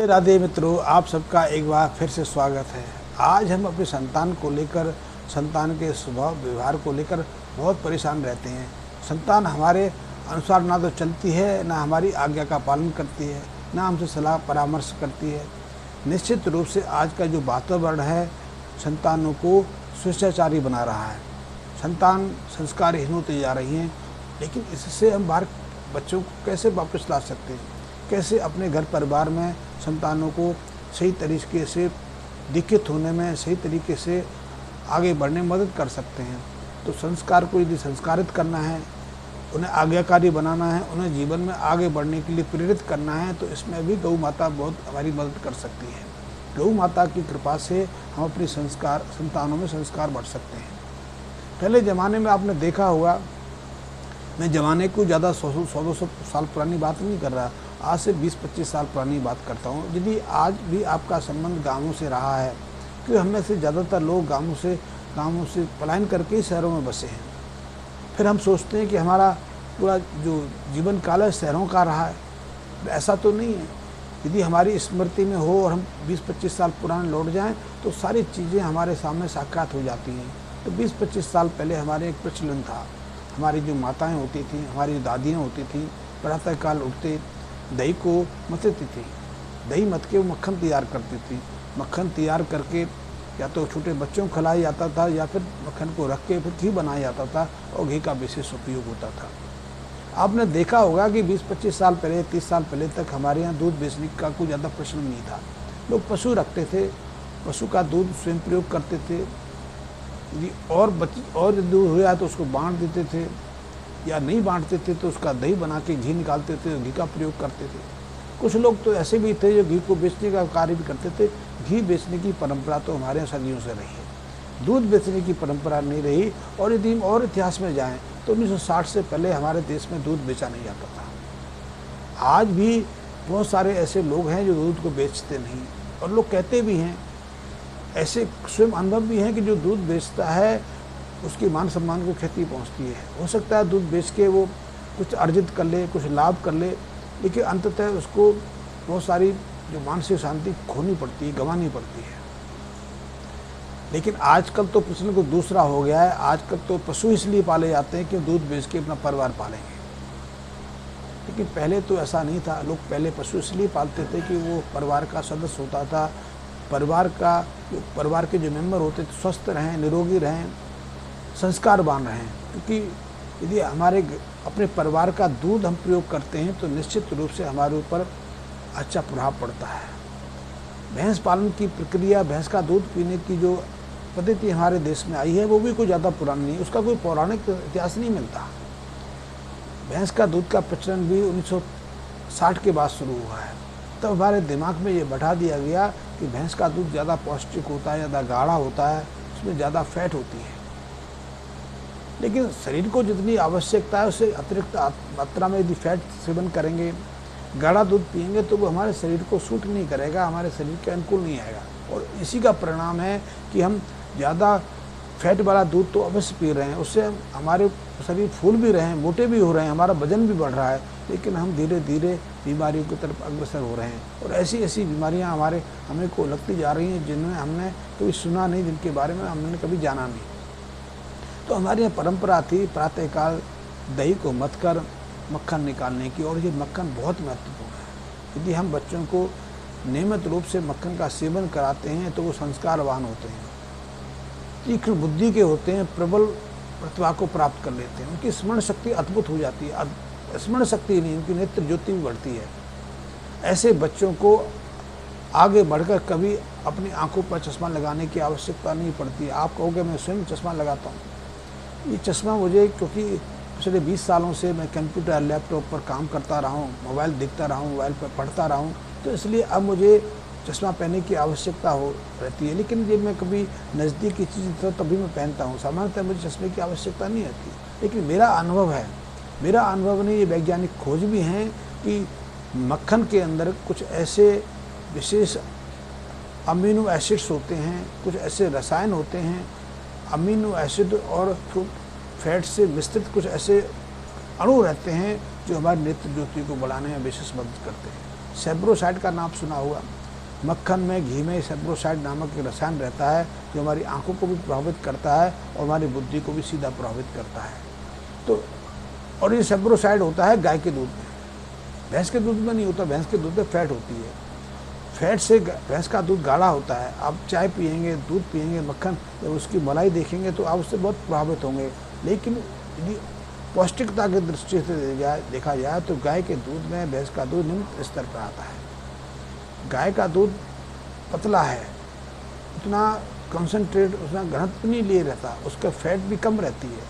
राधे मित्रों, आप सबका एक बार फिर से स्वागत है। आज हम अपनी संतान को लेकर, संतान के स्वभाव व्यवहार को लेकर बहुत परेशान रहते हैं। संतान हमारे अनुसार ना तो चलती है, ना हमारी आज्ञा का पालन करती है, ना हमसे सलाह परामर्श करती है। निश्चित रूप से आज का जो वातावरण है संतानों को स्वेच्छाचारी बना रहा है। संतान संस्कारहीन होती जा रही हैं, लेकिन इससे हम बाहर बच्चों को कैसे वापस ला सकते हैं? कैसे अपने घर परिवार में संतानों को सही तरीके से दीक्षित होने में, सही तरीके से आगे बढ़ने में मदद कर सकते हैं? तो संस्कार को यदि संस्कारित करना है, उन्हें आज्ञाकारी बनाना है, उन्हें जीवन में आगे बढ़ने के लिए प्रेरित करना है, तो इसमें भी गौ माता बहुत हमारी मदद कर सकती है। गौ माता की कृपा से हम अपनी संतानों में संस्कार बढ़ सकते हैं। पहले ज़माने में आपने देखा होगा, मैं ज़माने को ज़्यादा 100-200 साल पुरानी बात नहीं कर रहा, आज से 20-25 साल पुरानी बात करता हूँ। यदि आज भी आपका संबंध गाँवों से रहा है, क्योंकि हम में से ज़्यादातर लोग गाँवों से पलायन करके ही शहरों में बसे हैं। फिर हम सोचते हैं कि हमारा पूरा जो जीवन काल है शहरों का रहा है। ऐसा तो नहीं है। यदि हमारी स्मृति में हो और हम 20-25 साल पुराने लौट जाएं, तो सारी चीज़ें हमारे सामने साक्षात हो जाती हैं। तो 20-25 साल पहले हमारे एक प्रचलन था। हमारी जो माताएं होती थीं, हमारी जो दादियाँ होती थीं, प्रातःकाल उठते दही को मथती थी। दही मथ के वो मक्खन तैयार करती थी। मक्खन तैयार करके या तो छोटे बच्चों को खिलाया जाता था, या फिर मक्खन को रख के फिर घी बनाया जाता था, और घी का विशेष उपयोग होता था। आपने देखा होगा कि 20-25 साल पहले, 30 साल पहले तक हमारे यहाँ दूध बेचने का कोई ज़्यादा प्रश्न नहीं था। लोग पशु रखते थे, पशु का दूध स्वयं प्रयोग करते थे। यदि और दूध हो जाए तो उसको बांट देते थे, या नहीं बांटते थे तो उसका दही बना के घी निकालते थे, घी का प्रयोग करते थे। कुछ लोग तो ऐसे भी थे जो घी को बेचने का कार्य भी करते थे। घी बेचने की परंपरा तो हमारे यहाँ सदियों से रही है, दूध बेचने की परंपरा नहीं रही। और यदि हम और इतिहास में जाएं तो 1960 से पहले हमारे देश में दूध बेचा नहीं जाता था। आज भी बहुत सारे ऐसे लोग हैं जो दूध को बेचते नहीं, और लोग कहते भी हैं, ऐसे स्वयं अनुभव भी हैं कि जो दूध बेचता है उसकी मान सम्मान को क्षति पहुंचती है। हो सकता है दूध बेच के वो कुछ अर्जित कर ले, कुछ लाभ कर ले, लेकिन अंततः उसको बहुत सारी जो मानसिक शांति खोनी पड़ती है, गंवानी पड़ती है। लेकिन आजकल तो प्रश्न को दूसरा हो गया है। आजकल तो पशु इसलिए पाले जाते हैं कि दूध बेच के अपना परिवार पालेंगे, लेकिन पहले तो ऐसा नहीं था। लोग पहले पशु इसलिए पालते थे कि वो परिवार का सदस्य होता था, परिवार के जो मेंबर होते थे स्वस्थ रहें, निरोगी रहें, संस्कारवान रहें। क्योंकि यदि हमारे अपने परिवार का दूध हम प्रयोग करते हैं तो निश्चित रूप से हमारे ऊपर अच्छा प्रभाव पड़ता है। भैंस पालन की प्रक्रिया, भैंस का दूध पीने की जो पद्धति हमारे देश में आई है, वो भी कोई ज़्यादा पुरानी नहीं, उसका कोई पौराणिक इतिहास नहीं मिलता। भैंस का दूध का प्रचलन भी 1960 के बाद शुरू हुआ है। तब हमारे दिमाग में ये बैठा दिया गया कि भैंस का दूध ज़्यादा पौष्टिक होता है, ज़्यादा गाढ़ा होता है, उसमें ज़्यादा फैट होती है। लेकिन शरीर को जितनी आवश्यकता है उससे अतिरिक्त मात्रा में यदि फैट सेवन करेंगे, गाढ़ा दूध पिएंगे, तो वो हमारे शरीर को सूट नहीं करेगा, हमारे शरीर के अनुकूल नहीं आएगा। और इसी का परिणाम है कि हम ज़्यादा फैट वाला दूध तो अवश्य पी रहे हैं, उससे हमारे शरीर फूल भी रहे हैं, मोटे भी हो रहे हैं, हमारा वजन भी बढ़ रहा है, लेकिन हम धीरे धीरे बीमारियों की तरफ अग्रसर हो रहे हैं। और ऐसी ऐसी बीमारियां हमें को लगती जा रही हैं जिन्हें हमने कभी सुना नहीं, जिनके बारे में हमने कभी जाना नहीं। तो हमारी यहाँ परंपरा थी प्रातःकाल दही को मथकर मक्खन निकालने की, और ये मक्खन बहुत महत्वपूर्ण है। यदि हम बच्चों को नियमित रूप से मक्खन का सेवन कराते हैं तो वो संस्कारवान होते हैं, तीक्ष्ण बुद्धि के होते हैं, प्रबल प्रतिभा को प्राप्त कर लेते हैं, उनकी स्मरण शक्ति अद्भुत हो जाती है। स्मरण शक्ति नहीं, उनकी नेत्र ज्योति भी बढ़ती है। ऐसे बच्चों को आगे बढ़कर कभी अपनी आंखों पर चश्मा लगाने की आवश्यकता नहीं पड़ती। आप कहोगे मैं स्वयं चश्मा लगाता हूँ। ये चश्मा मुझे, क्योंकि पिछले 20 सालों से मैं कंप्यूटर लैपटॉप पर काम करता रहा हूँ, मोबाइल देखता रहा हूँ, मोबाइल पर पढ़ता रहा हूँ, तो इसलिए अब मुझे चश्मा पहनने की आवश्यकता हो रहती है। लेकिन जब मैं कभी नज़दीक की चीज़ तो तभी मैं पहनता हूँ, सामान्यतः मुझे चश्मे की आवश्यकता नहीं होती। लेकिन मेरा अनुभव नहीं, ये वैज्ञानिक खोज भी हैं कि मक्खन के अंदर कुछ ऐसे विशेष अमीनो एसिड्स होते हैं, कुछ ऐसे रसायन होते हैं, अमीनो एसिड और फैट से मिश्रित कुछ ऐसे अणु रहते हैं जो हमारे नेत्र ज्योति को बढ़ाने में विशेष मदद करते हैं। सेब्रोसाइड का नाम सुना होगा। मक्खन में, घी में सेब्रोसाइड नामक एक रसायन रहता है जो हमारी आंखों को भी प्रभावित करता है और हमारी बुद्धि को भी सीधा प्रभावित करता है। तो और ये सेब्रोसाइड होता है गाय के दूध में, भैंस के दूध में नहीं होता। भैंस के दूध में फैट होती है। फैट से भैंस का दूध गाढ़ा होता है। आप चाय पियेंगे, दूध पियेंगे, मक्खन, जब उसकी मलाई देखेंगे तो आप उससे बहुत प्रभावित होंगे। लेकिन यदि पौष्टिकता की दृष्टि से देखा जाए तो गाय के दूध में भैंस का दूध निम्न स्तर पर आता है। गाय का दूध पतला है, उतना कंसंट्रेट, उतना घनत्व नहीं लिए रहता, उसका फैट भी कम रहती है।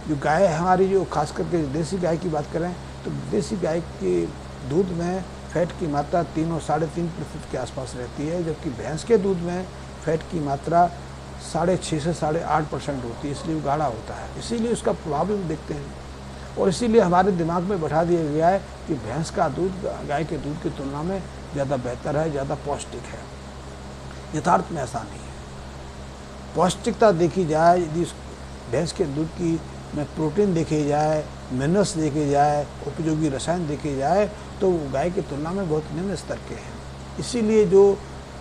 जो गाय है हमारी, जो खास करके देसी गाय की बात करें तो देसी गाय के दूध में फैट की मात्रा 3 और 3.5% के आसपास रहती है, जबकि भैंस के दूध में फैट की मात्रा 6.5 से 8.5% होती है, इसलिए वो गाढ़ा होता है। इसीलिए उसका प्रभाव भी देखते हैं और इसीलिए हमारे दिमाग में बैठा दिया गया है कि भैंस का दूध गाय के दूध की तुलना में ज़्यादा बेहतर है, ज़्यादा पौष्टिक है। यथार्थ में ऐसा नहीं है। पौष्टिकता देखी जाए, यदि भैंस के दूध की में प्रोटीन देखे जाए, मिनरल्स देखे जाए, उपयोगी रसायन देखे जाए तो वो गाय की तुलना में बहुत निम्न स्तर के हैं। इसीलिए जो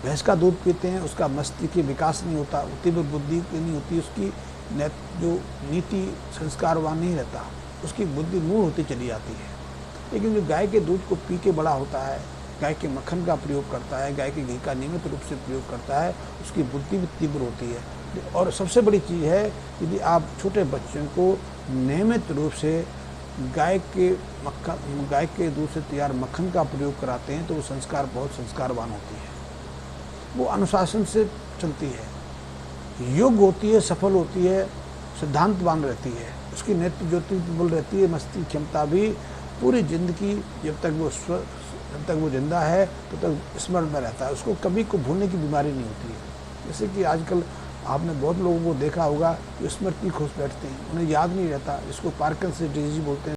भैंस का दूध पीते हैं उसका मस्तिष्क विकास नहीं होता, तीव्र बुद्धि नहीं होती, उसकी जो नीति संस्कारवान नहीं रहता, उसकी बुद्धि मूल होती चली जाती है। लेकिन जो गाय के दूध को पी के बड़ा होता है, गाय के मक्खन का प्रयोग करता है, गाय के घी का नियमित रूप से प्रयोग करता है, उसकी बुद्धि भी तीव्र होती है। और सबसे बड़ी चीज़ है, यदि आप छोटे बच्चों को नियमित रूप से गाय के दूध से तैयार मक्खन का प्रयोग कराते हैं तो वो संस्कार बहुत संस्कारवान होती है, वो अनुशासन से चलती है, योग्य होती है, सफल होती है, सिद्धांतवान रहती है, उसकी नेत्र ज्योति प्रबल रहती है, मस्तिष्क क्षमता भी पूरी जिंदगी जब तक वो जिंदा है तब तक स्मरण में रहता है, उसको कभी को भूलने की बीमारी नहीं होती है। जैसे कि आजकल आपने बहुत लोगों को देखा होगा कि स्मृति खोस बैठते हैं, उन्हें याद नहीं रहता, इसको पार्किंसन डिजीज बोलते हैं।